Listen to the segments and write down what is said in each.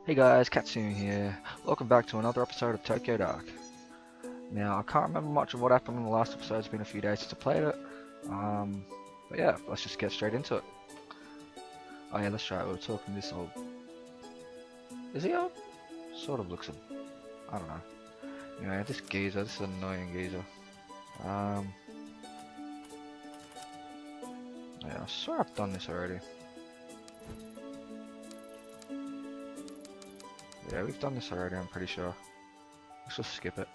Hey guys, Katsune here. Welcome back to another episode of Tokyo Dark. Now, I can't remember much of what happened in the last episode. It's been a few days since I played it. But yeah, let's just get straight into it. Oh yeah, that's right, we were talking to this old... Is he old? Sort of looks... I don't know. Anyway, this geezer, this is an annoying geezer. Yeah, I swear I've done this already. Yeah, we've done this already, I'm pretty sure. Let's just skip it.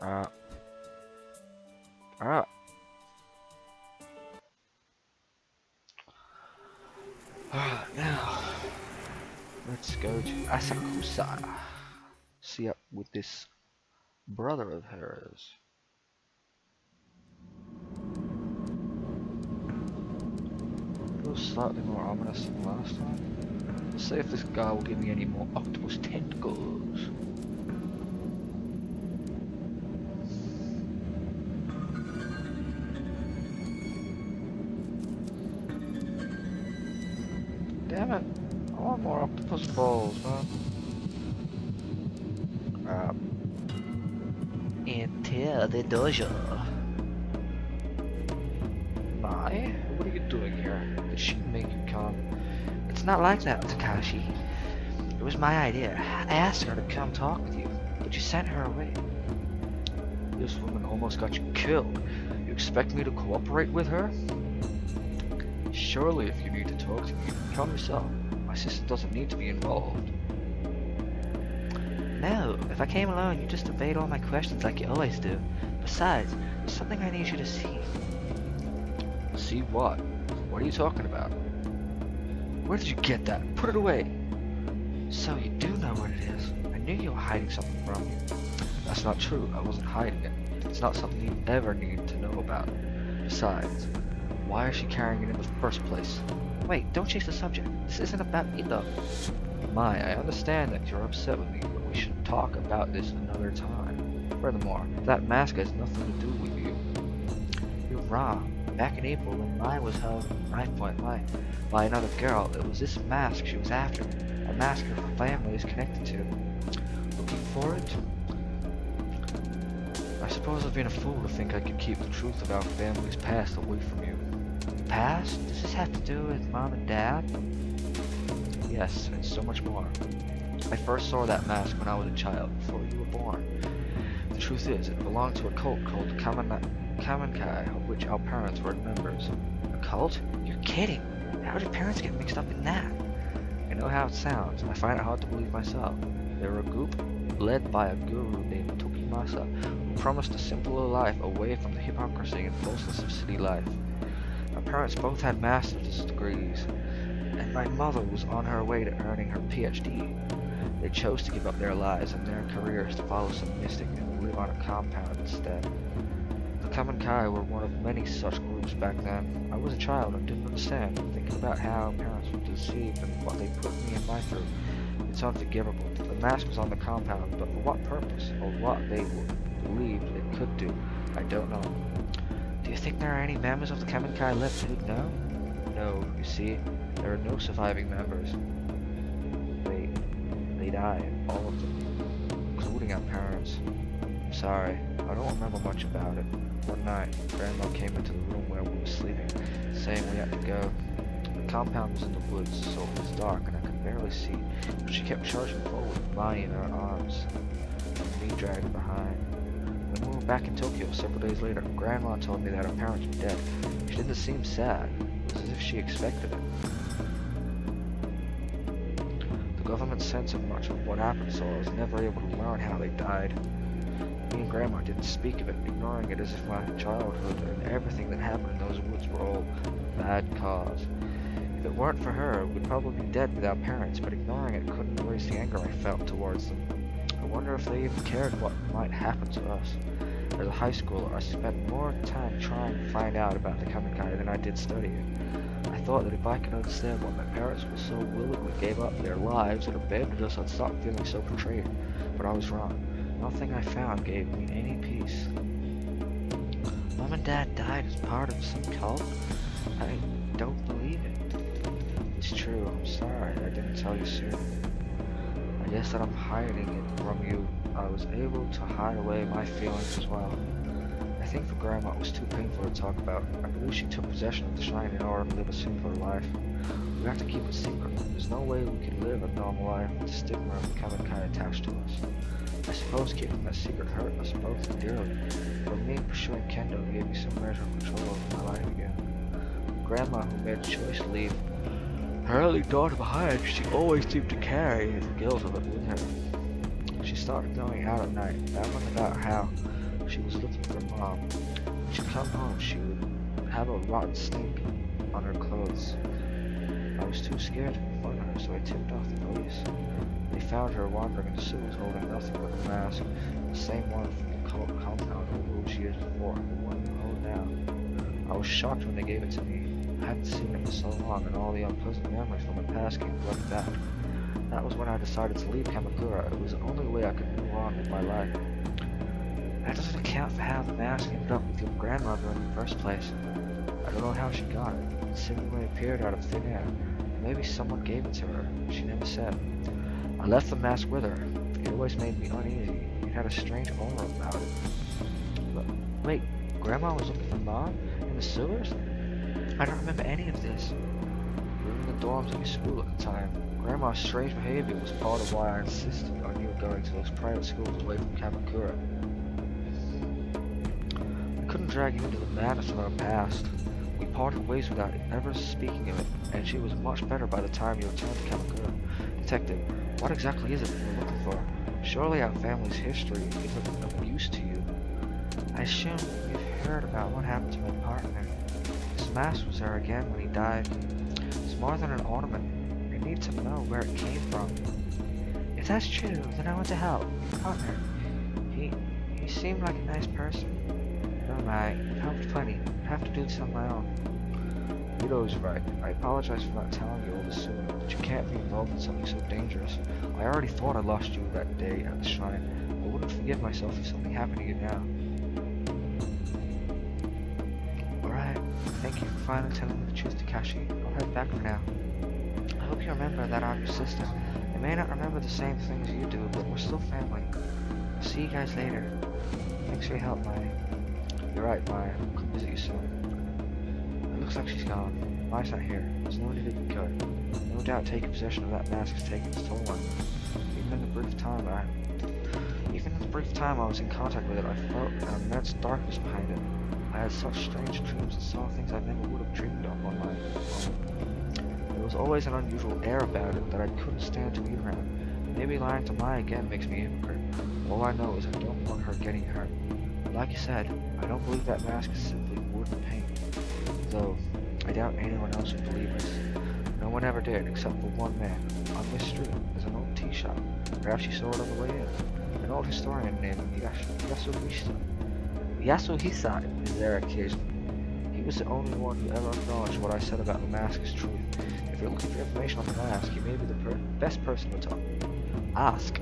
Alright. Alright, now. Let's go to Asakusa. See up with this brother of hers. Feels slightly more ominous than last time. Let's see if this guy will give me any more octopus tentacles. Damn it! I want more octopus balls, man. Enter the dojo. Mai? What are you doing here? Did she make you come? It's not like that, Takashi. It was my idea. I asked her to come talk with you, but you sent her away. This woman almost got you killed. You expect me to cooperate with her? Surely if you need to talk to me, you can come yourself. My sister doesn't need to be involved. No, if I came alone, you'd just evade all my questions like you always do. Besides, there's something I need you to see. See what? What are you talking about? Where did you get that? Put it away! So you do know what it is. I knew you were hiding something from me. That's not true. I wasn't hiding it. It's not something you ever need to know about. Besides, why is she carrying it in the first place? Wait, don't change the subject. This isn't about me though. Mai, I understand that you're upset with me, but we should talk about this another time. Furthermore, that mask has nothing to do with you. You're wrong. Back in April, when Mai was held at knife point blank by another girl, it was this mask she was after. A mask her family is connected to. Looking for it? I suppose I've been a fool to think I could keep the truth about family's past away from you. Past? Does this have to do with Mom and Dad? Yes, and so much more. I first saw that mask when I was a child, before you were born. The truth is, it belonged to a cult called Kamankai, of which our parents were members. A cult? You're kidding! How did parents get mixed up in that? I know how it sounds. I find it hard to believe myself. They were a group led by a guru named Tokimasa, who promised a simpler life away from the hypocrisy and falseness of city life. My parents both had master's degrees, and my mother was on her way to earning her PhD. They chose to give up their lives and their careers to follow some mystic and live on a compound instead. The Kamankai were one of many such groups back then. I was a child and didn't understand, thinking about how parents were deceived and what they put me and Mai through. It's unforgivable. The mask was on the compound, but for what purpose, or what they believed it could do, I don't know. Do you think there are any members of the Kamankai left who know? No, you see, there are no surviving members. They died, all of them, including our parents. I'm sorry, I don't remember much about it. One night, Grandma came into the room where we were sleeping, saying we had to go. The compound was in the woods, so it was dark and I could barely see, but she kept charging forward with Mai in her arms, and me dragging behind. When we were back in Tokyo several days later, Grandma told me that her parents were dead. She didn't seem sad. It was as if she expected it. The government censored much of what happened, so I was never able to learn how they died. Me and Grandma didn't speak of it, ignoring it as if my childhood and everything that happened in those woods were all a bad cause. If it weren't for her, we'd probably be dead without parents, but ignoring it couldn't erase the anger I felt towards them. I wonder if they even cared what might happen to us. As a high schooler, I spent more time trying to find out about the Kamankai than I did studying. I thought that if I could understand why my parents were so willingly gave up their lives and abandoned us, I'd stop feeling so betrayed. But I was wrong. Nothing I found gave me any peace. Mom and Dad died as part of some cult? I don't believe it. tell you soon. I guess that I'm hiding it from you. I was able to hide away my feelings as well. I think for Grandma it was too painful to talk about. I believe she took possession of the shrine in order to live a simpler life. We have to keep it secret. There's no way we can live a normal life with the stigma of becoming kind of attached to us. I suppose keeping that secret hurt us both dearly, but me pursuing Kendo gave me some measure of control over my life again. Grandma, who made a choice to leave her only daughter behind, she always seemed to carry the guilt of it with her. She started going out at night, babbling about how she was looking for Mom. When she'd come home, she would have a rotten stink on her clothes. I was too scared to confront her, so I tipped off the police. They found her wandering in the sewers holding nothing but a mask, the same one from the compound over which years before, the one you hold now. I was shocked when they gave it to me. I hadn't seen it for so long, and all the unpleasant memories from my past came flooding back. That was when I decided to leave Kamakura. It was the only way I could move on with my life. That doesn't account for how the mask ended up with your grandmother in the first place. I don't know how she got it. It seemingly appeared out of thin air. Maybe someone gave it to her. She never said. I left the mask with her. It always made me uneasy. It had a strange aura about it. But wait, Grandma was looking for Mom in the sewers? I don't remember any of this. We were in the dorms at your school at the time. Grandma's strange behavior was part of why I insisted on you going to those private schools away from Kamakura. I couldn't drag you into the madness of our past. We parted ways without ever speaking of it, and she was much better by the time you returned to Kamakura. Detective, what exactly is it we're looking for? Surely our family's history isn't of use to you. I assume you've heard about what happened to my partner. His mask was there again when he died. It's more than an ornament. I need to know where it came from. If that's true, then I want to help. Your partner. He seemed like a nice person. Never mind. I've helped plenty. I have to do this on my own. Yudo's right. I apologize for not telling you all this sooner, but you can't be involved in something so dangerous. I already thought I lost you that day at the shrine. I wouldn't forgive myself if something happened to you now. Alright, thank you for finally telling me the truth, Takashi. I'll head back for now. I hope you remember that I'm your sister. I may not remember the same things you do, but we're still family. I'll see you guys later. Thanks for your help, Mai. You're right, Mai. I'll come visit you soon. It looks like she's gone. Mai's not here. There's no need to be good. No doubt taking possession of that mask has taken its toll on me. Even in the brief time I was in contact with it, I felt an immense darkness behind it. I had such strange dreams and saw things I never would have dreamed of on my own. There was always an unusual air about it that I couldn't stand to be around. Maybe lying to Mai again makes me a hypocrite. All I know is I don't want her getting hurt. Like you said, I don't believe that mask is simply wood and paint. Though, I doubt anyone else would believe us. No one ever did, except for one man. On this street, there's an old tea shop. Perhaps you saw it on the way in. An old historian named Yasuhisa is there occasionally. He was the only one who ever acknowledged what I said about the mask is truth. If you're looking for information on the mask, he may be the best person to talk. Ask.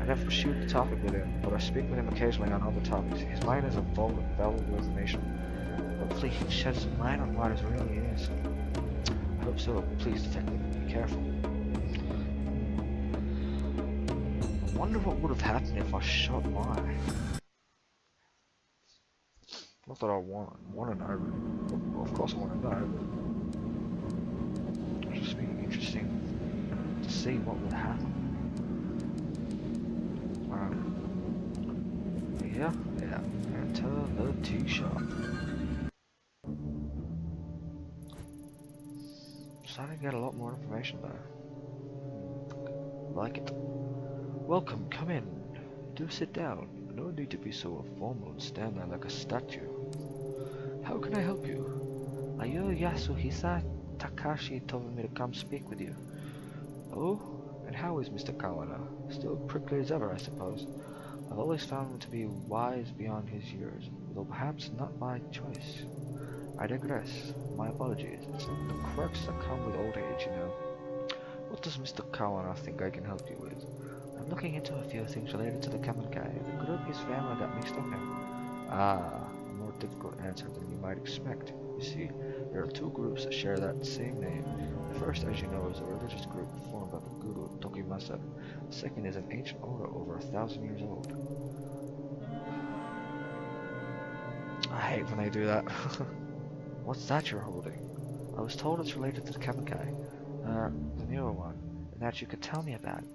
I never pursued the topic with him, but I speak with him occasionally on other topics. His mind is a valuable information. Hopefully he can shed some light on what it really is. I hope so. Please, detective, be careful. I wonder what would have happened if I shot Mai. Not that I want to know. Well, of course I want to know, but it'd just be interesting to see what would happen. Yeah, enter the tea shop. Starting to get a lot more information there. Like it. Welcome, come in. Do sit down. No need to be so formal and stand there like a statue. How can I help you? Are you Yasuhisa? Takashi told me to come speak with you. Oh? And how is Mr. Kawana? Still prickly as ever, I suppose. I've always found him to be wise beyond his years, though perhaps not by choice. I digress. My apologies. It's not the quirks that come with old age, you know. What does Mr. Kawana think I can help you with? I'm looking into a few things related to the Kamankai. The group his family got mixed up in. Ah, a more difficult answer than you might expect. You see, There are two groups that share that same name. The first, as you know, is a religious group formed by the Guru Tokimasa. The second is an ancient order over 1,000 years old. I hate when they do that. What's that you're holding? I was told it's related to the Kamikai, the newer one, and that you could tell me about it.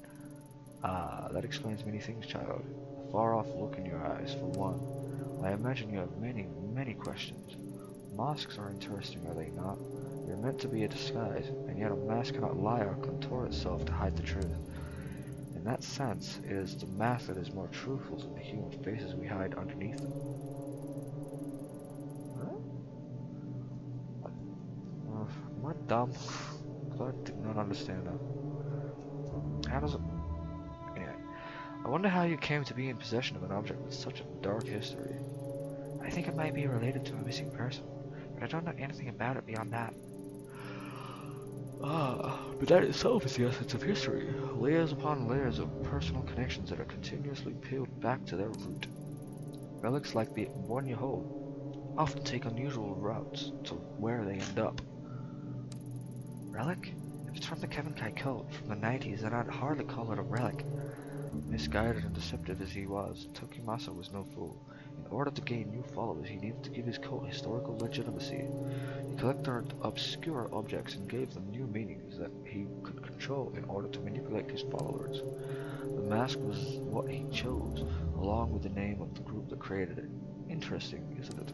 Ah, that explains many things, child. The far-off look in your eyes, for one. I imagine you have many, many questions. Masks are interesting, are they not? They're meant to be a disguise, and yet a mask cannot lie or contort itself to hide the truth. In that sense, it is the mask that is more truthful than the human faces we hide underneath them. Am I dumb? I did not understand that. How does it... Anyway, I wonder how you came to be in possession of an object with such a dark history. I think it might be related to a missing person, but I don't know anything about it beyond that. But that itself is the essence of history. Layers upon layers of personal connections that are continuously peeled back to their root. Relics like the one you hold often take unusual routes to where they end up. Relic? If it's from the Kamikai cult from the 90s, then I'd hardly call it a relic. Misguided and deceptive as he was, Tokimasa was no fool. In order to gain new followers, he needed to give his cult historical legitimacy. He collected obscure objects and gave them new meanings that he could control in order to manipulate his followers. The mask was what he chose, along with the name of the group that created it. Interesting, isn't it?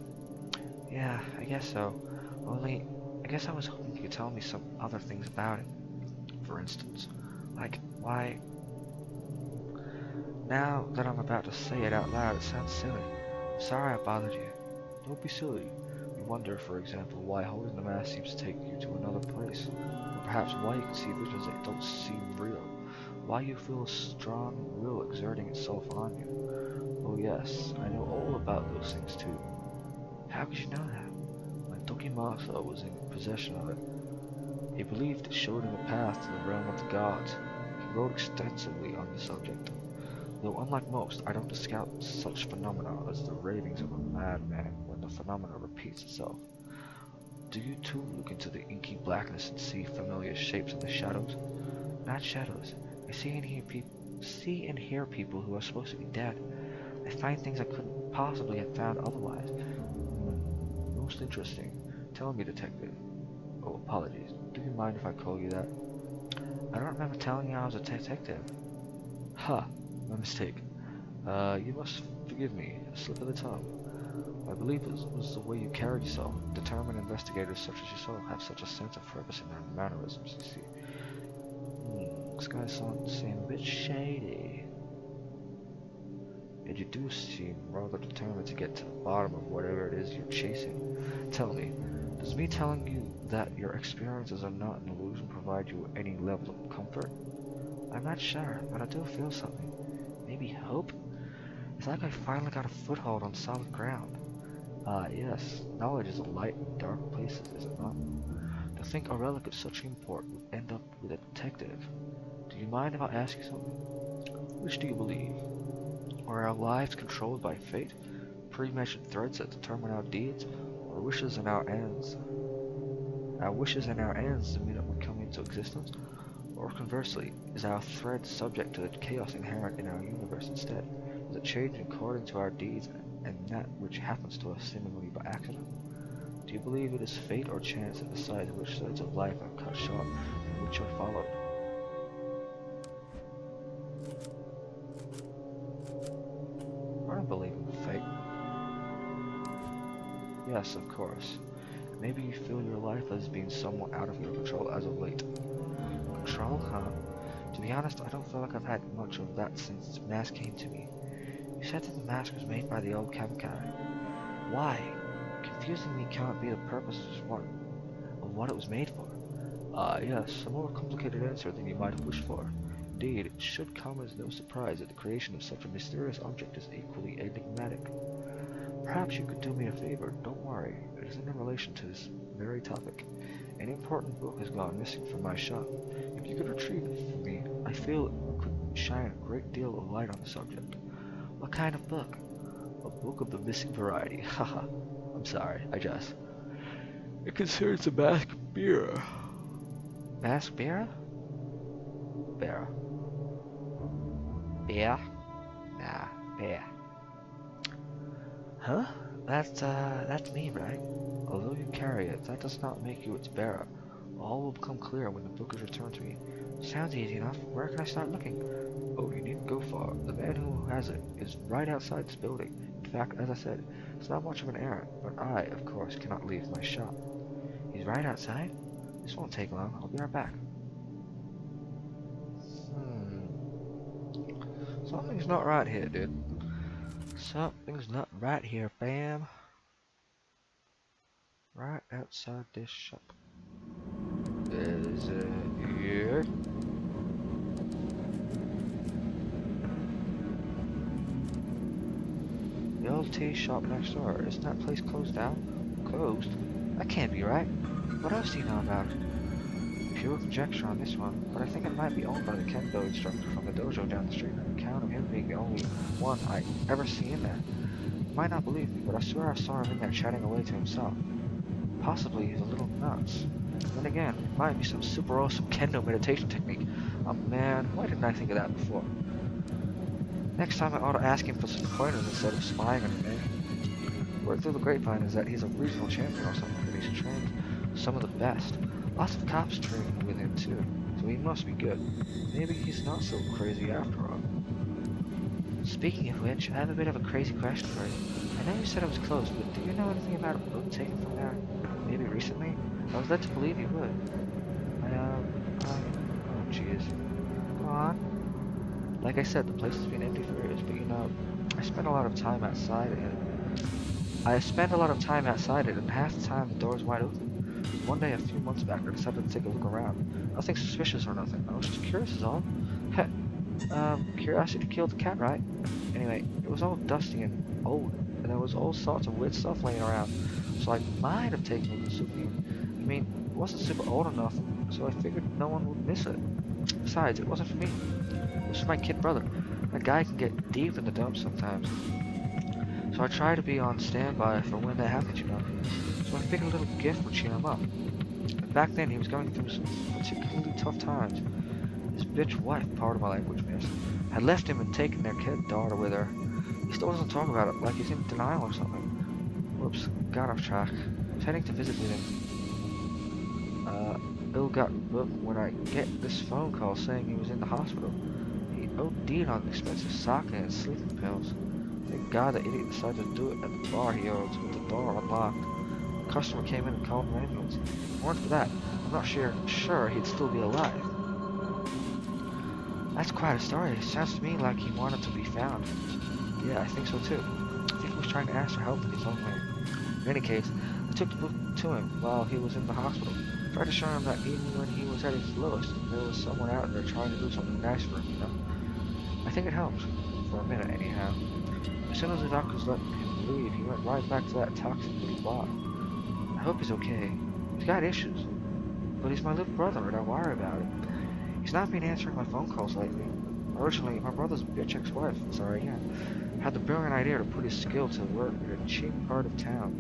Yeah, I guess so. Only, I guess I was hoping you could tell me some other things about it. For instance, like, why... Now that I'm about to say it out loud, it sounds silly. I'm sorry I bothered you. Don't be silly. You wonder, for example, why holding the mask seems to take you to another place. Or perhaps why you can see visions that don't seem real. Why you feel a strong will exerting itself on you. Oh yes, I know all about those things too. How could you know that? When Tokimasa was in possession of it, he believed it showed him a path to the realm of the gods. He wrote extensively on the subject. Though unlike most, I don't discount such phenomena as the ravings of a madman when the phenomena repeats itself. Do you too look into the inky blackness and see familiar shapes in the shadows? Not shadows. I see and hear people who are supposed to be dead. I find things I couldn't possibly have found otherwise. Most interesting. Tell me, detective. Oh, apologies. Do you mind if I call you that? I don't remember telling you I was a detective. Ha! My mistake. You must forgive me. A slip of the tongue. I believe it was the way you carried yourself. Determined investigators such as yourself have such a sense of purpose in their mannerisms, you see. This guy seems a bit shady. Yet you do seem rather determined to get to the bottom of whatever it is you're chasing. Tell me, does me telling you that your experiences are not an illusion provide you with any level of comfort? I'm not sure, but I do feel something. Maybe hope? It's like I finally got a foothold on solid ground. Yes, knowledge is a light in dark places, is it not? To think a relic of such import would end up with a detective. Do you mind if I ask you something? Which do you believe? Are our lives controlled by fate, pre-measured threads that determine our deeds, or wishes and our ends? Our wishes and our ends the minute we come into existence? Or conversely, is our thread subject to the chaos inherent in our universe instead? Does it change according to our deeds and that which happens to us seemingly by accident? Do you believe it is fate or chance that decides which threads of life are cut short and which are followed? I don't believe in fate. Yes, of course. Maybe you feel your life has been somewhat out of your control as of late. Control, huh? To be honest, I don't feel like I've had much of that since the mask came to me. You said that the mask was made by the old Kamikai. Why? Confusing me cannot be the purpose of what it was made for. Yes, a more complicated answer than you might have wished for. Indeed, it should come as no surprise that the creation of such a mysterious object is equally enigmatic. Perhaps you could do me a favor. Don't worry, it isn't in relation to this very topic. An important book has gone missing from my shop. If you could retrieve it for me, I feel it could shine a great deal of light on the subject. What kind of book? A book of the missing variety. Haha. I'm sorry, I just... It concerns a Basque beer. Basque beer? Beer. Beer? Nah, beer. Huh? That's me, right? Although you carry it, that does not make you its bearer. All will become clear when the book is returned to me. Sounds easy enough. Where can I start looking? Oh, you needn't go far. The man who has it is right outside this building. In fact, as I said, it's not much of an errand, but I, of course, cannot leave my shop. He's right outside? This won't take long. I'll be right back. Something's not right here, dude. Something's not right here, fam. Right outside this shop. Is it here? The old tea shop next door. Isn't that place closed down? Closed? That can't be right. What else do you know about it? Pure conjecture on this one, but I think it might be owned by the kendo instructor from the dojo down the street on account of him being the only one I ever see in there. You might not believe me, but I swear I saw him in there chatting away to himself. Possibly he's a little nuts. Then again, it might be some super awesome kendo meditation technique. Oh man, why didn't I think of that before? Next time I ought to ask him for some pointers instead of spying on him, eh? Word through the grapevine is that he's a regional champion or something, and he's trained some of the best. Lots of cops train with him too, so he must be good. Maybe he's not so crazy after all. Speaking of which, I have a bit of a crazy question for you. I know you said it was closed, but do you know anything about a book taken from there? Maybe recently? I was led to believe you would. Oh jeez. Go on. Like I said, the place has been empty for years, but you know, I spent a lot of time outside it. And half the time the door's wide open. One day a few months back, I decided to take a look around. Nothing suspicious or nothing. I was just curious is all. Heh. Curiosity killed the cat, right? Anyway, it was all dusty and old, and there was all sorts of weird stuff laying around. So I might have taken it as a souvenir. I mean, it wasn't super old enough, so I figured no one would miss it. Besides, it wasn't for me. It was for my kid brother. That guy can get deep in the dumps sometimes. So I try to be on standby for when that happens, you know. So I figured a little gift would cheer him up. And back then, he was going through some particularly tough times. His bitch wife, pardon my language, miss, had left him and taken their kid daughter with her. He still doesn't talk about it, like he's in denial or something. Whoops, got off track. I was heading to visit with him. Bill got booked when I get this phone call saying he was in the hospital. He OD'd on expensive sake and sleeping pills. Thank God the idiot decided to do it at the bar he owns with the door unlocked. A customer came in and called an ambulance. If it weren't for that, I'm not sure he'd still be alive. That's quite a story. It sounds to me like he wanted to be found. Yeah, I think so too. I think he was trying to ask for help in his own way. In any case, I took the book to him while he was in the hospital. Tried to show him that even when he was at his lowest, there was someone out there trying to do something nice for him, you know? I think it helped. For a minute, anyhow. As soon as the doctors let him leave, he went right back to that toxic little bar. I hope he's okay. He's got issues. But he's my little brother and I worry about it. He's not been answering my phone calls lately. Originally, my brother's bitch ex-wife, had the brilliant idea to put his skill to work in a cheap part of town.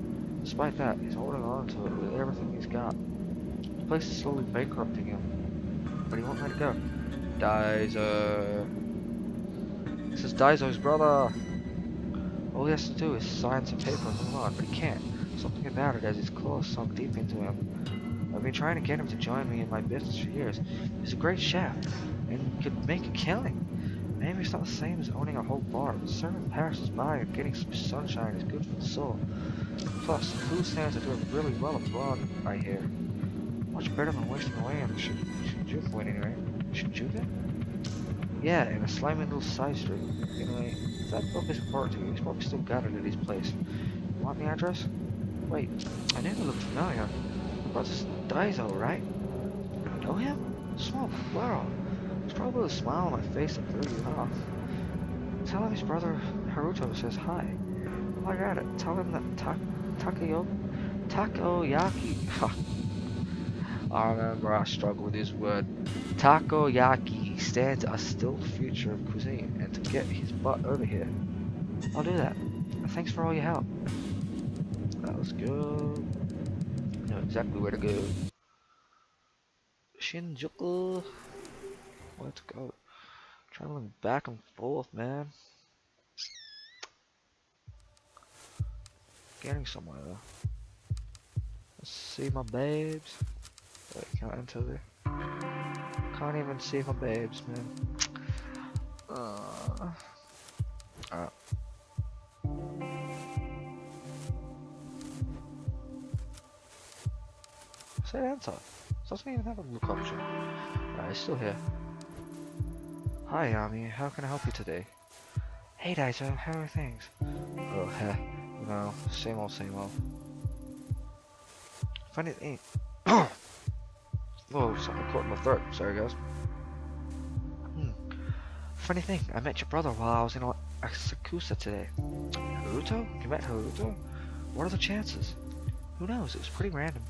Despite that, he's holding on to it with everything he's got. The place is slowly bankrupting him, but he won't let it go. Daizo. This is Daizo's brother. All he has to do is sign some paper and move on, but he can't. Something about it as his claws sunk deep into him. I've been trying to get him to join me in my business for years. He's a great chef, and could make a killing. Maybe it's not the same as owning a whole bar, but serving passers-by and getting some sunshine is good for the soul. Plus, the food stands are doing really well abroad, I hear. Much better than wasting away on the Shinjuku anyway. Shinjuku? Yeah, in a slimy little side street. Anyway, if that book is important to you, he's probably still got it at his place. You want the address? Wait, I knew it looked familiar. But it's Daizo, right? You know him? Small world. There's probably a smile on my face that threw you off. Tell him his brother Haruto says hi. While you're at it, tell him that takoyaki. I remember I struggled with this word. Takoyaki stands a still future of cuisine, and to get his butt over here. I'll do that. Thanks for all your help. That was good. know exactly where to go. Shinjuku. Let's go. Traveling back and forth, man. Getting somewhere though. Let's see my babes. Wait, can I enter there? Can't even see my babes, man. Alright. Say enter. Doesn't even have a look option. Alright, it's still here. Hi, Yami. How can I help you today? Hey, Daiso. How are things? Oh, heh. You know, same old, same old. Funny thing. Whoa, something caught in my throat. Sorry, guys. Funny thing, I met your brother while I was in Asakusa today. Haruto? You met Haruto? What are the chances? Who knows? It was pretty random.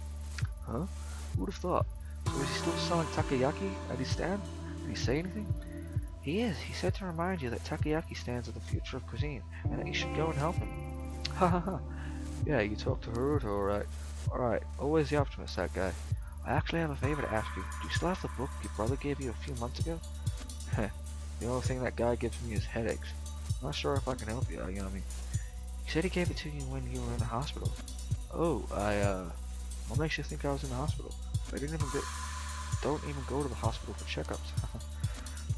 Huh? Who would have thought? So is he still selling takoyaki at his stand? Did he say anything? He is. He said to remind you that takoyaki stands are the future of cuisine, and that you should go and help him. Ha ha ha. Yeah, you talked to Haruto, alright. Alright, always the optimist, that guy. I actually have a favor to ask you. Do you still have the book your brother gave you a few months ago? Heh. The only thing that guy gives me is headaches. Not sure if I can help you, Yami. He said he gave it to you when you were in the hospital. Oh, what makes you think I was in the hospital? I don't even go to the hospital for checkups.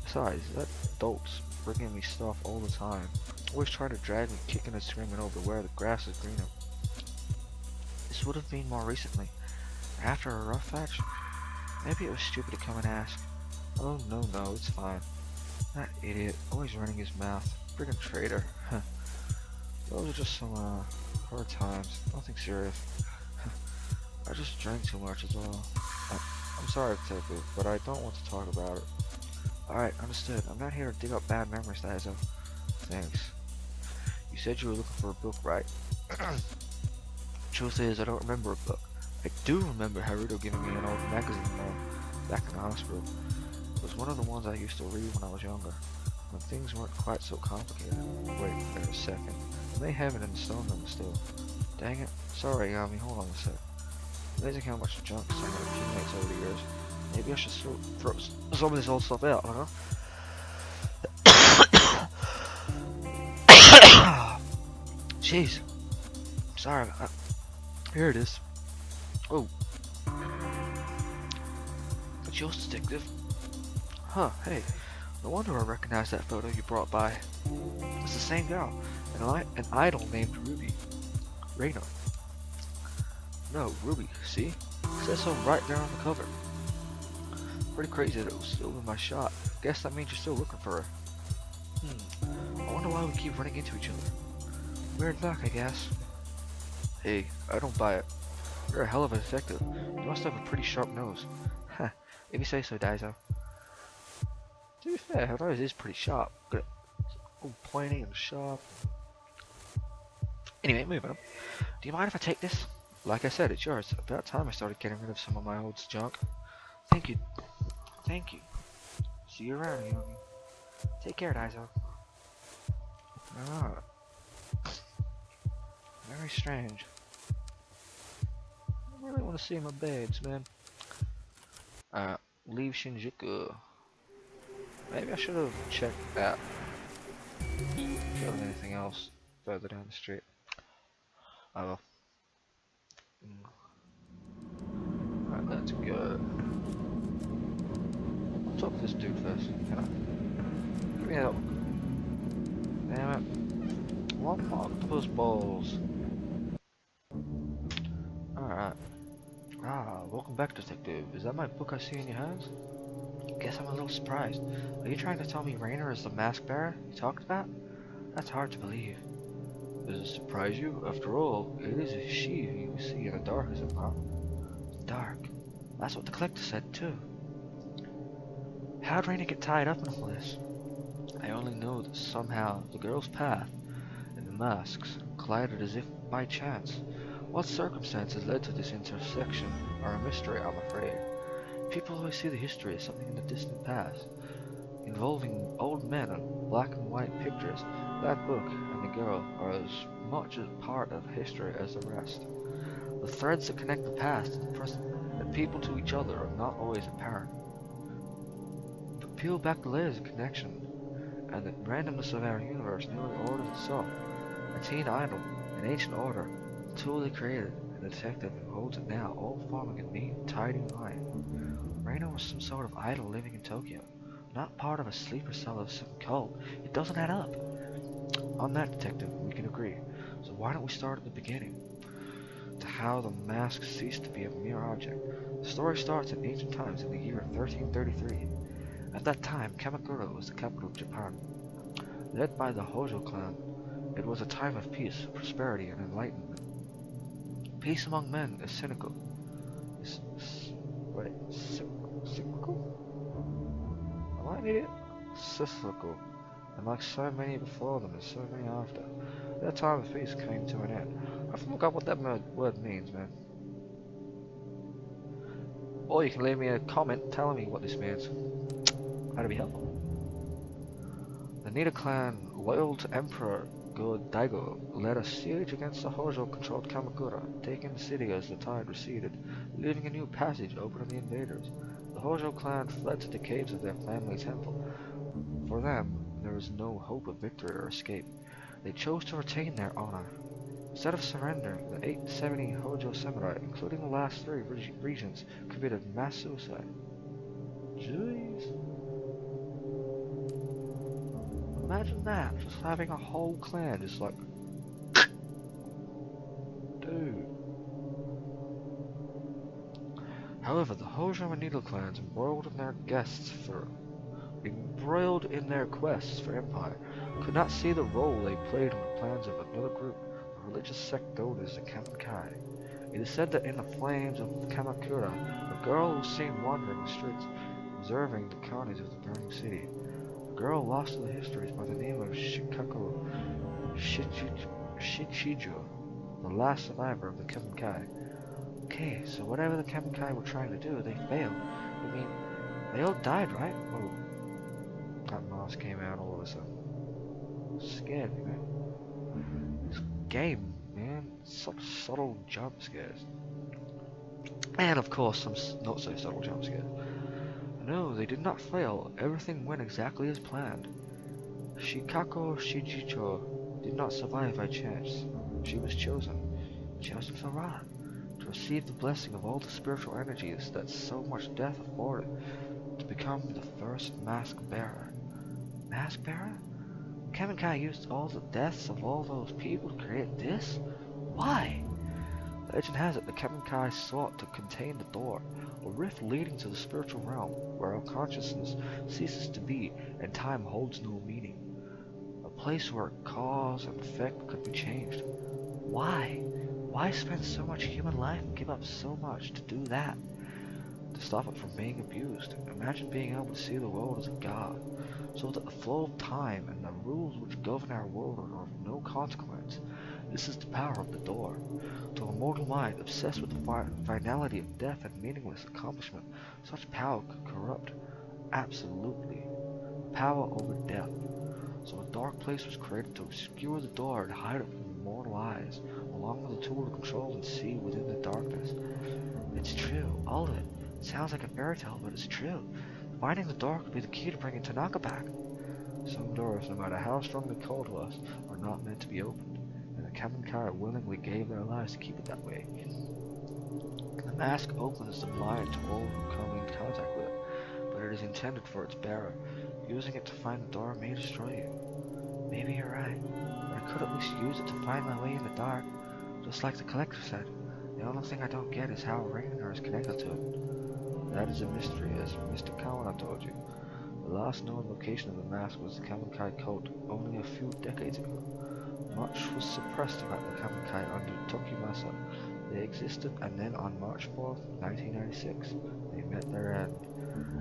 Besides, that adult's bringing me stuff all the time. Always trying to drag me kicking and screaming over where the grass is greener. This would have been more recently. After a rough patch. Maybe it was stupid to come and ask. Oh, no, it's fine. That idiot, always running his mouth. Friggin' traitor. Those are just some, hard times. Nothing serious. I just drank too much as well. I'm sorry, Detective, but I don't want to talk about it. Alright, understood. I'm not here to dig up bad memories, Daiso. Thanks. You said you were looking for a book, right? Truth is, I don't remember a book. I do remember Haruto giving me an old magazine back in the hospital. It was one of the ones I used to read when I was younger, when things weren't quite so complicated. Wait a second. I may have it in the stone room still. Dang it. Sorry, Yami, hold on a sec. Amazing how much junk some of the accumulates over the years. Maybe I should throw some of this old stuff out, huh? Jeez. Sorry. Here it is. Oh. It's yours, Detective. Huh, hey. No wonder I recognize that photo you brought by. It's the same girl. An idol named Ruby. Reina. No, Ruby, see? It says so right there on the cover. Pretty crazy that it was still in my shot. Guess that means you're still looking for her. I wonder why we keep running into each other. Weird luck, I guess. Hey, I don't buy it. You're a hell of a detective. You must have a pretty sharp nose. Heh, if you say so, Daiso. To be fair, her nose is pretty sharp. Good. All pointy and sharp. Anyway, moving on. Do you mind if I take this? Like I said, it's yours. About time I started getting rid of some of my old junk. Thank you. Thank you. See you around, Yogi. Take care, Daiso. Ah. Very strange. I really want to see my babes, man. Leave Shinjuku. Maybe I should have checked that. If there was anything else further down the street. Oh well. Alright, let's go. I'll talk to this dude first. Can I? Give me help. Damn it. One octopus balls. Alright. Welcome back, Detective. Is that my book I see in your hands? Guess I'm a little surprised. Are you trying to tell me Rainer is the mask bearer you talked about? That's hard to believe. Does it surprise you? After all, it is a she who you see in the dark, is it not? Dark. That's what the collector said, too. How'd Raina get tied up in all this? I only know that somehow the girl's path and the masks collided as if by chance. What circumstances led to this intersection are a mystery, I'm afraid. People always see the history as something in the distant past, involving old men and black and white pictures. That book and the girl are as much a part of history as the rest. The The threads that connect the past to the present and people to each other are not always apparent. But peel back the layers of connection, and the randomness of our universe nearly orders itself. A teen idol, an ancient order, the tool they created, and the detective who holds it now, all forming a neat, tidy line. Reina was some sort of idol living in Tokyo, not part of a sleeper cell of some cult. It doesn't add up. On that, detective, we can agree. So why don't we start at the beginning? To how the mask ceased to be a mere object. The story starts in ancient times in the year 1333. At that time, Kamakura was the capital of Japan. Led by the Hojo clan, it was a time of peace, prosperity, and enlightenment. Peace among men is cynical. Cyclical? Am I an idiot? Cyclical. And like so many before them and so many after, their time of peace came to an end. I have to look up what that word means, man. Or you can leave me a comment telling me what this means. That'd be helpful. The Nida clan, loyal to Emperor Go-Daigo, led a siege against the Hojo-controlled Kamakura, taking the city as the tide receded, leaving a new passage open to the invaders. The Hojo clan fled to the caves of their family temple. For them, there was no hope of victory or escape. They chose to retain their honor. Instead of surrendering, the 870 Hojo samurai, including the last 3 regents, committed mass suicide. Jeez. Imagine that, just having a whole clan just like... Dude. However, the Hojo and Needle clans embroiled in their quests for empire, could not see the role they played in the plans of another group, a religious sect known as the Kamankai. It is said that in the flames of Kamakura, a girl was seen wandering the streets, observing the carnage of the burning city. A girl lost to the histories by the name of Shikako Shichijo, the last survivor of the Kamankai. Okay, so whatever the Kamankai were trying to do, they failed. I mean, they all died, right? Oh, that mask came out all of a sudden. Scared me, man. This game, man, such subtle jump scares. And of course, some not so subtle jump scares. No, they did not fail. Everything went exactly as planned. Shikako Shichicho did not survive by chance. She was chosen. Chosen for what? To receive the blessing of all the spiritual energies that so much death afforded. To become the first mask bearer. Mask bearer? Kamankai used all the deaths of all those people to create this? Why? Legend has it the Kamankai sought to contain the door, a rift leading to the spiritual realm, where our consciousness ceases to be and time holds no meaning. A place where cause and effect could be changed. Why? Why spend so much human life and give up so much to do that? To stop it from being abused. Imagine being able to see the world as a god, so that the flow of time and the rules which govern our world are of no consequence. This is the power of the door. To a mortal mind obsessed with the finality of death and meaningless accomplishment, such power could corrupt absolutely. Power over death. So a dark place was created to obscure the door and hide it from mortal eyes, along with a tool to control and see within the darkness. It's true, all of it. It sounds like a fairy tale, but it's true. Finding the door could be the key to bringing Tanaka back. Some doors, no matter how strongly called to us, are not meant to be opened, and the Kamankai willingly gave their lives to keep it that way. The mask opens the blind to all who come in contact with it, but it is intended for its bearer. Using it to find the door may destroy you. Maybe you're right, but I could at least use it to find my way in the dark, just like the collector said. The only thing I don't get is how Rainer is connected to it. That is a mystery, as Mr. Kawana told you. The last known location of the mask was the Kamankai cult only a few decades ago. Much was suppressed about the Kamankai under Tokimasa. They existed, and then on March 4th, 1996, they met their end.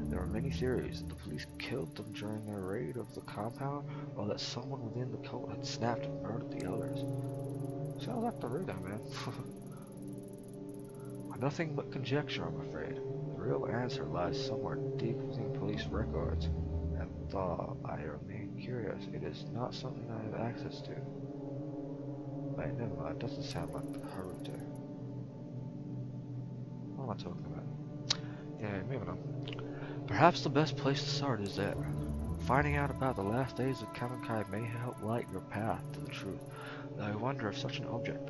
There were many theories. The police killed them during their raid of the compound, or that someone within the cult had snapped and murdered the others. Sounds like the Ruda, man. Nothing but conjecture, I'm afraid. The real answer lies somewhere deep within police records, and though I remain curious, it is not something I have access to. Wait, never mind, it doesn't sound like Haruto. am I talking about? Yeah, moving on. Perhaps the best place to start is that finding out about the last days of Kamankai may help light your path to the truth. Though I wonder if such an object,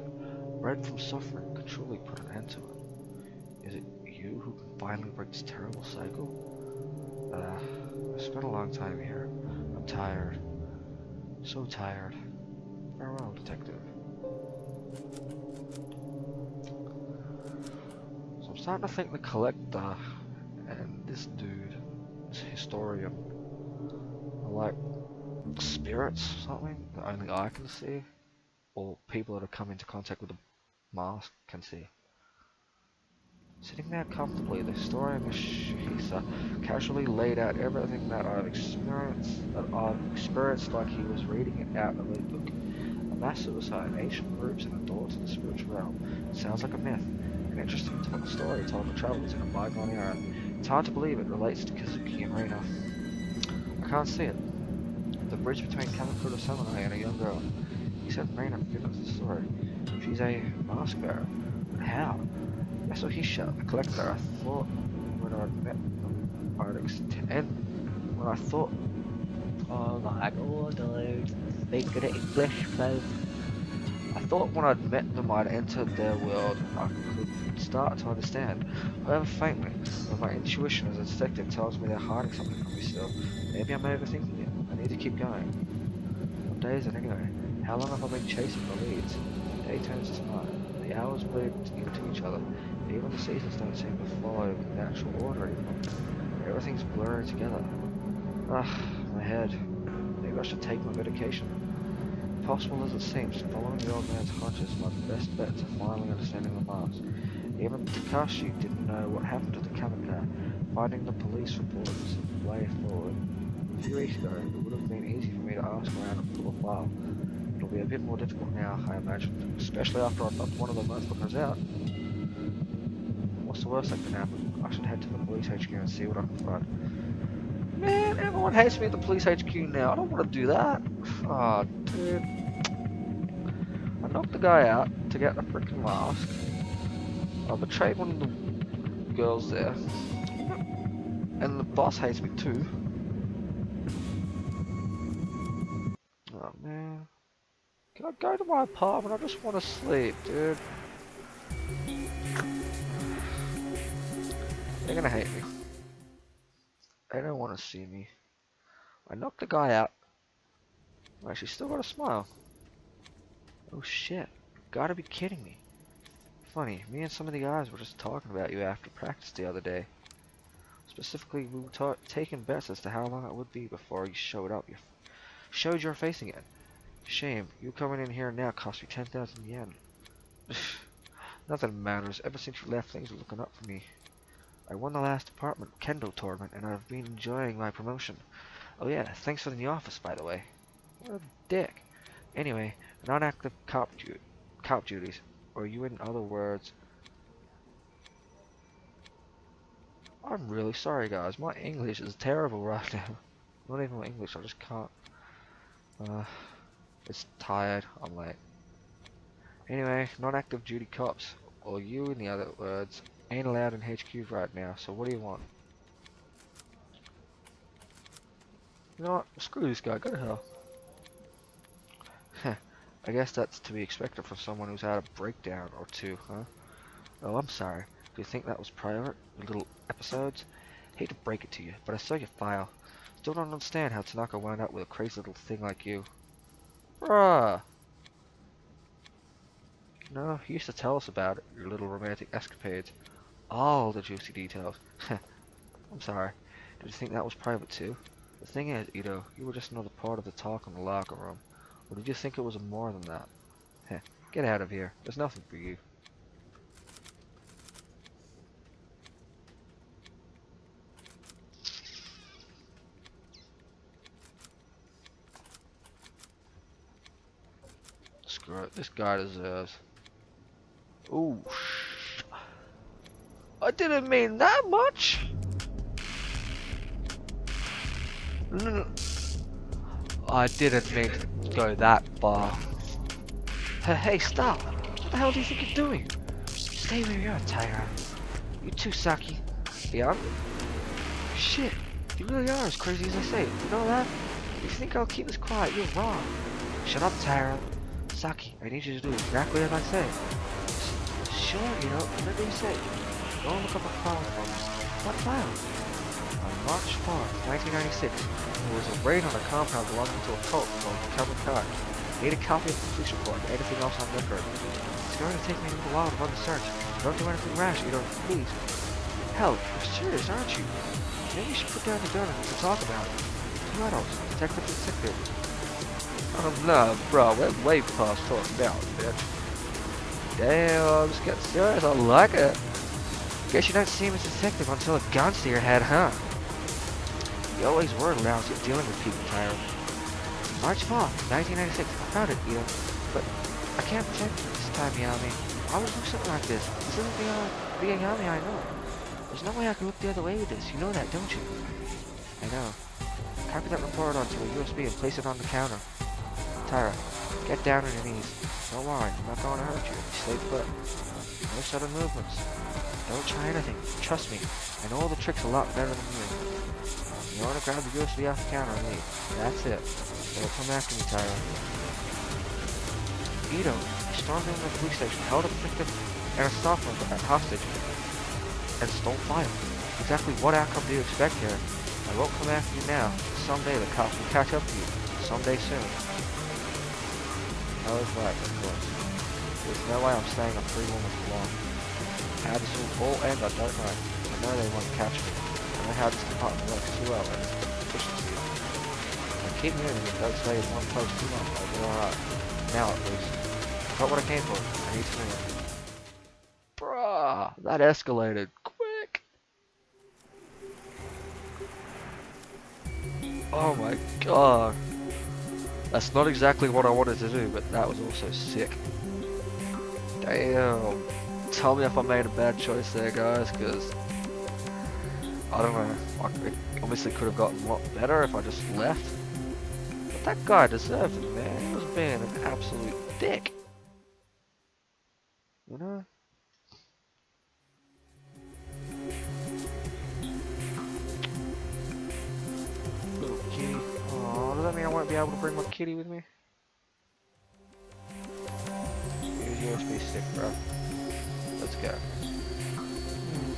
bred from suffering, could truly put an end to it. Is it you who can finally break this terrible cycle? I've spent a long time here. I'm tired. So tired. Farewell, detective. So I'm starting to think the collector and this dude, this historian, are like spirits or something that only I can see, or people that have come into contact with the mask can see. Sitting there comfortably, the historian Shihisa casually laid out everything that I've experienced like he was reading it out of a book. A mass suicide, ancient groups, and a door to the spiritual realm. It sounds like a myth. An interesting story told of travelers in a bygone era. It's hard to believe it relates to Kazuki and Reina. I can't see it. The bridge between Kamakura Samurai and a young girl. He said Reina finished the story. She's a mask bearer. But how? Yasuhisha, the collector, I thought when I'd met them, when I thought, oh my god, dude, speaking English, please. I thought when I'd met them I'd entered their world and I could start to understand. However faintly, but my intuition as a detective tells me they're hiding something from me still. Maybe I'm overthinking it. I need to keep going. What day is it anyway? How long have I been chasing the leads? The day turns to night. The hours bleed into each other. Even the seasons don't seem to follow natural order anymore. Everything's blurring together. My head. Maybe I should take my medication. Impossible as it seems, following the old man's hunch is my best bet to finally understanding the mask. Even Takashi didn't know what happened to the Kamika. Finding the police report was the way forward. A few weeks ago, it would have been easy for me to ask around and pull a file. It'll be a bit more difficult now, I imagine, especially after I've knocked one of the motherfuckers out. What's the worst that can happen? I should head to the police HQ and see what I can find. Man, everyone hates me at the police HQ now. I don't want to do that. Oh, dude. I knocked the guy out to get the freaking mask. I betrayed one of the girls there. And the boss hates me too. Oh, man. Can I go to my apartment? I just want to sleep, dude. They're gonna hate me. They don't want to see me. I knocked the guy out. Well, she's still got a smile. Oh shit. Gotta be kidding me. Funny, me and some of the guys were just talking about you after practice the other day. Specifically, we were taking bets as to how long it would be before you showed up. Showed your face again. Shame, you coming in here now cost me 10,000 yen. Nothing matters. Ever since you left, things are looking up for me. I won the last department kendo tournament, and I've been enjoying my promotion. Oh yeah, thanks for the office, by the way. What a dick. Anyway, non-active cop duties, or you in other words. I'm really sorry, guys. My English is terrible right now. Not even my English. I just can't. It's tired. I'm late. Anyway, non-active duty cops, or you in the other words, ain't allowed in HQ right now, so what do you want? You know what? Screw this guy, go to hell. Heh, I guess that's to be expected from someone who's had a breakdown or two, huh? Oh, I'm sorry. Do you think that was private? Your little episodes? Hate to break it to you, but I saw your file. Still don't understand how Tanaka wound up with a crazy little thing like you. Bruh! No, he used to tell us about it, your little romantic escapades. All the juicy details. I'm sorry. Did you think that was private too? The thing is, Ito, you were just another part of the talk in the locker room. Or did you think it was more than that? Heh, get out of here. There's nothing for you. Screw it. This guy deserves. Ooh, I didn't mean that much. No. I didn't mean to go that far. Hey, stop! What the hell do you think you're doing? Stay where you are, Tiger. You too, Saki. Yeah, shit. You really are as crazy as I say. You know that? If you think I'll keep this quiet, you're wrong. Shut up, Tyra. Saki, I need you to do exactly as I say. Sure, whatever you say. Go and look up a file for us. What file? On March 4th, 1996, there was a raid on a compound belonging to a cult called Kevin Kai. Need a copy of the police report and anything else on record. It's going to take me a little while to run the search. Don't do anything rash, please. Hell, you're serious, aren't you? Maybe you should put down the gun and we can talk about it. Two adults, detective and detective. Oh no, bro, we're way past talking about it, bitch. Damn, I'm just getting serious, I like it. Guess you don't see him as a detective until a gun's to your head, huh? You always were lousy at dealing with people, Tyra. March 4th, 1996, I found it, but I can't protect you this time, Yami. Why would you do something like this? This isn't the Yami I know. There's no way I can look the other way with this. You know that, don't you? I know. Copy that report onto a USB and place it on the counter. Tyra, get down on your knees. Don't worry, I'm not going to hurt you. Stay put. No sudden movements. Don't try anything. Trust me. I know all the tricks a lot better than you. You want to grab the USB off the counter and leave. That's it. Don't come after me, Tyra. Ito, you stormed into the police station, held a victim and a stopper at hostage, and stole file. Exactly what outcome do you expect here? I won't come after you now. Someday the cops will catch up to you. Someday soon. I was right, of course. There's no way I'm staying a free woman for long. How this will all end, I don't know. I know they want to catch me. I know how this department works too well, and it's efficiency. Keep moving and don't stay in one place too long. I'll be alright. Now at least. Got what I came for. I need to move. Bruh, that escalated quick. Oh my god. That's not exactly what I wanted to do, but that was also sick. Damn. Tell me if I made a bad choice there, guys, because I don't know. I obviously could have gotten a lot better if I just left. That guy deserved it, man. He was being an absolute dick. You know? Little kitty. Aw, does that mean I won't be able to bring my kitty with me? Here's USB stick, bro. Let's go.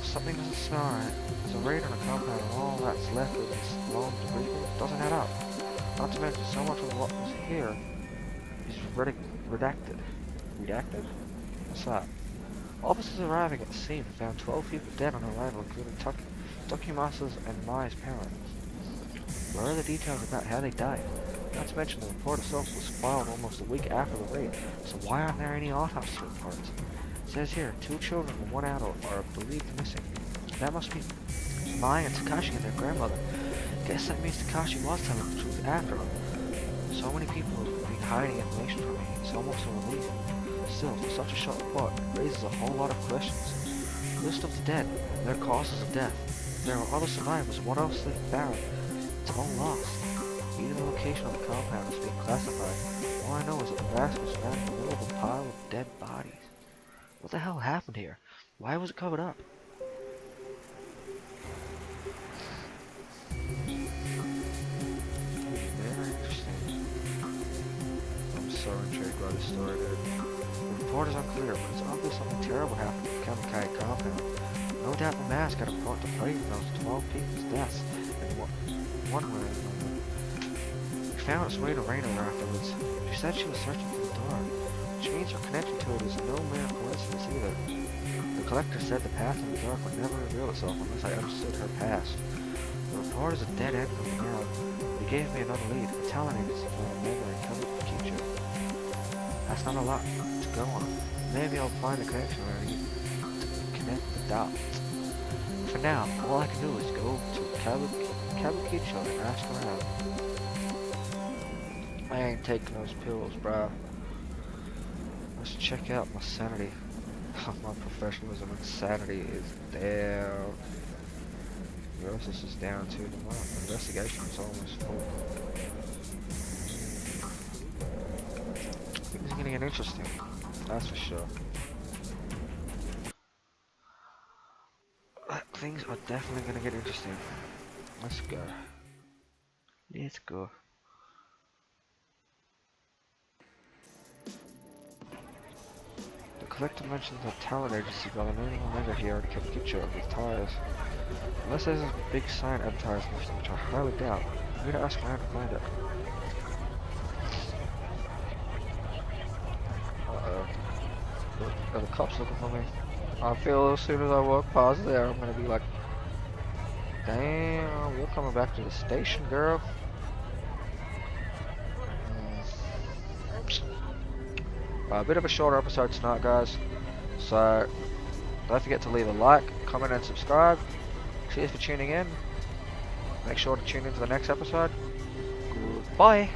Something doesn't smell right. There's a raid on a compound and all that's left of this long debris. It doesn't add up. Not to mention, so much of what was here is redacted. Redacted? What's that? Officers arriving at the scene found 12 people dead on arrival, including Tokimasa's and Mai's parents. Where are the details about how they died? Not to mention, the report itself was filed almost a week after the raid, so why aren't there any autopsy reports? It says here, 2 children and 1 adult are believed missing. That must be Mai and Takashi and their grandmother. Guess that means Takashi was telling the truth after all. So many people have been hiding information from me. It's almost a relief. Still, for such a short report, it raises a whole lot of questions. List of the dead, their causes of death. If there are other survivors, what else they found? It's all lost. Even the location of the compound is being classified. All I know is that the vast was found in the middle of a pile of dead bodies. What the hell happened here? Why was it covered up? So intrigued by this story, dude. The report is unclear, but it's obvious something terrible happened at the Kamikai compound. No doubt the mask had a part to play in those 12 people's deaths, in one way or another. We found its way to Rainer afterwards. She said she was searching for the door, which means her connection to it is no mere coincidence either. The collector said the path in the dark would never reveal itself unless I understood her past. The report is a dead end for me now. It gave me another lead, a talent agency for a memory and covered the future. That's not a lot to go on. Maybe I'll find a connection where I need to connect the dots. For now, all I can do is go to Kabukicho and ask around. I ain't taking those pills, bro. Let's check out my sanity. My professionalism and sanity is down. Neurosis is down too. My investigation is almost full. Things are gonna get interesting. That's for sure. things are definitely gonna get interesting. Let's go. Let's go. The collector mentions a talent agency by the name of Mega here to take a picture of his tires. Unless there's a big sign advertising, which I highly doubt. I'm gonna ask around to find it. Uh-oh. Are the cops looking for me? I feel as soon as I walk past there, I'm gonna be like, damn, you're coming back to the station, girl. A bit of a shorter episode tonight, guys. So, don't forget to leave a like, comment, and subscribe. Cheers for tuning in. Make sure to tune into the next episode. Goodbye.